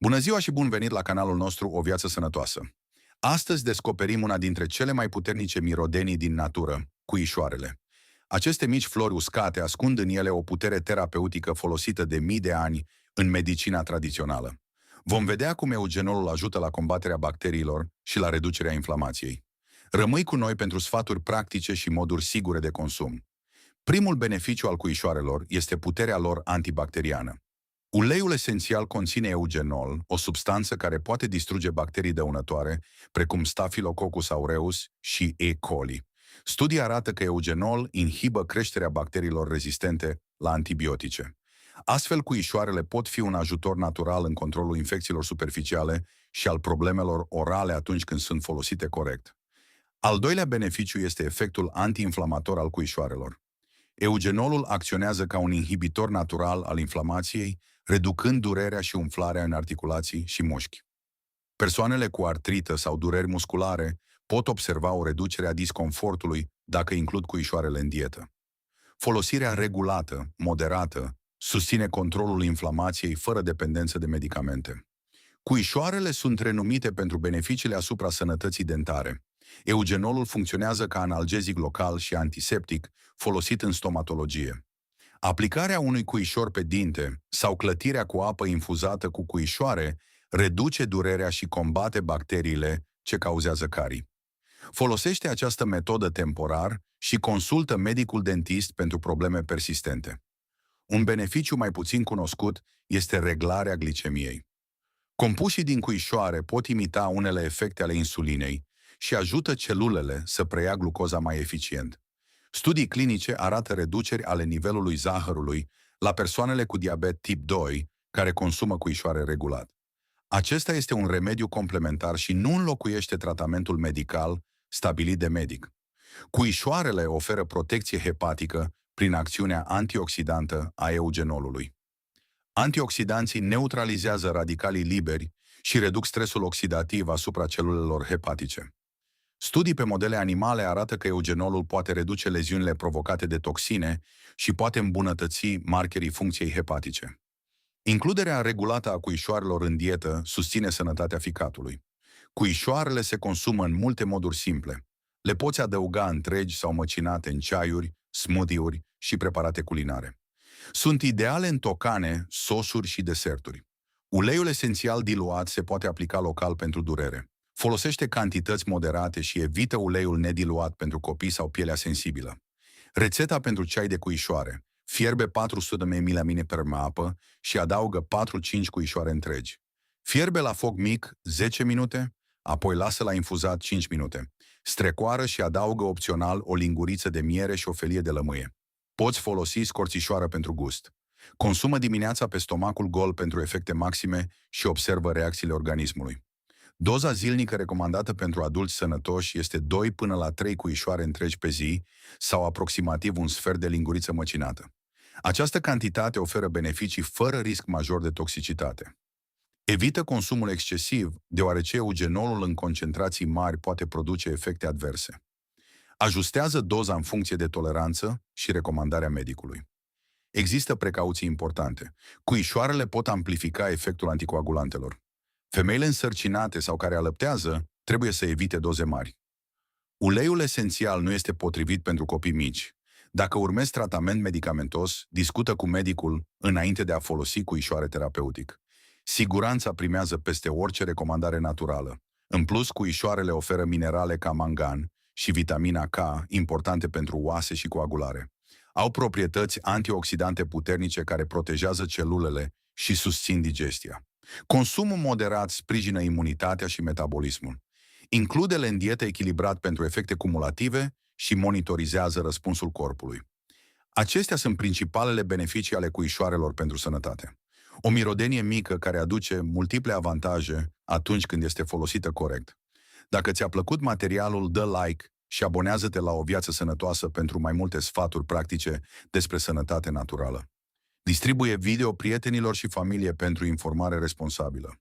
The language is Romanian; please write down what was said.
Bună ziua și bun venit la canalul nostru O Viață Sănătoasă. Astăzi descoperim una dintre cele mai puternice mirodenii din natură, cuișoarele. Aceste mici flori uscate ascund în ele o putere terapeutică folosită de mii de ani în medicina tradițională. Vom vedea cum eugenolul ajută la combaterea bacteriilor și la reducerea inflamației. Rămâi cu noi pentru sfaturi practice și moduri sigure de consum. Primul beneficiu al cuișoarelor este puterea lor antibacteriană. Uleiul esențial conține eugenol, o substanță care poate distruge bacterii dăunătoare, precum Staphylococcus aureus și E. coli. Studii arată că eugenol inhibă creșterea bacteriilor rezistente la antibiotice. Astfel, cuișoarele pot fi un ajutor natural în controlul infecțiilor superficiale și al problemelor orale atunci când sunt folosite corect. Al doilea beneficiu este efectul antiinflamator al cuișoarelor. Eugenolul acționează ca un inhibitor natural al inflamației, reducând durerea și umflarea în articulații și mușchi. Persoanele cu artrită sau dureri musculare pot observa o reducere a disconfortului dacă includ cuișoarele în dietă. Folosirea regulată, moderată, susține controlul inflamației fără dependență de medicamente. Cuișoarele sunt renumite pentru beneficiile asupra sănătății dentare. Eugenolul funcționează ca analgezic local și antiseptic, folosit în stomatologie. Aplicarea unui cuișor pe dinte sau clătirea cu apă infuzată cu cuișoare reduce durerea și combate bacteriile ce cauzează carii. Folosește această metodă temporar și consultă medicul dentist pentru probleme persistente. Un beneficiu mai puțin cunoscut este reglarea glicemiei. Compușii din cuișoare pot imita unele efecte ale insulinei și ajută celulele să preia glucoza mai eficient. Studii clinice arată reduceri ale nivelului zahărului la persoanele cu diabet tip 2 care consumă cuișoare regulat. Acesta este un remediu complementar și nu înlocuiește tratamentul medical stabilit de medic. Cuișoarele oferă protecție hepatică prin acțiunea antioxidantă a eugenolului. Antioxidanții neutralizează radicalii liberi și reduc stresul oxidativ asupra celulelor hepatice. Studii pe modele animale arată că eugenolul poate reduce leziunile provocate de toxine și poate îmbunătăți markerii funcției hepatice. Includerea regulată a cuișoarelor în dietă susține sănătatea ficatului. Cuișoarele se consumă în multe moduri simple. Le poți adăuga întregi sau măcinate în ceaiuri, smoothie-uri și preparate culinare. Sunt ideale în tocane, sosuri și deserturi. Uleiul esențial diluat se poate aplica local pentru durere. Folosește cantități moderate și evită uleiul nediluat pentru copii sau pielea sensibilă. Rețeta pentru ceai de cuișoare. Fierbe 400 ml per apă și adaugă 4-5 cuișoare întregi. Fierbe la foc mic 10 minute, apoi lasă la infuzat 5 minute. Strecoară și adaugă opțional o linguriță de miere și o felie de lămâie. Poți folosi scorțișoară pentru gust. Consumă dimineața pe stomacul gol pentru efecte maxime și observă reacțiile organismului. Doza zilnică recomandată pentru adulți sănătoși este 2 până la 3 cuișoare întregi pe zi sau aproximativ un sfert de linguriță măcinată. Această cantitate oferă beneficii fără risc major de toxicitate. Evită consumul excesiv, deoarece eugenolul în concentrații mari poate produce efecte adverse. Ajustează doza în funcție de toleranță și recomandarea medicului. Există precauții importante. Cuișoarele pot amplifica efectul anticoagulantelor. Femeile însărcinate sau care alăptează trebuie să evite doze mari. Uleiul esențial nu este potrivit pentru copii mici. Dacă urmezi tratament medicamentos, discută cu medicul înainte de a folosi cuișoare terapeutic. Siguranța primează peste orice recomandare naturală. În plus, cuișoarele oferă minerale ca mangan și vitamina K, importante pentru oase și coagulare. Au proprietăți antioxidante puternice care protejează celulele și susțin digestia. Consumul moderat sprijină imunitatea și metabolismul. Include-le în dietă echilibrat pentru efecte cumulative și monitorizează răspunsul corpului. Acestea sunt principalele beneficii ale cuișoarelor pentru sănătate. O mirodenie mică care aduce multiple avantaje atunci când este folosită corect. Dacă ți-a plăcut materialul, dă like și abonează-te la O Viață Sănătoasă pentru mai multe sfaturi practice despre sănătate naturală. Distribuie video prietenilor și familie pentru informare responsabilă.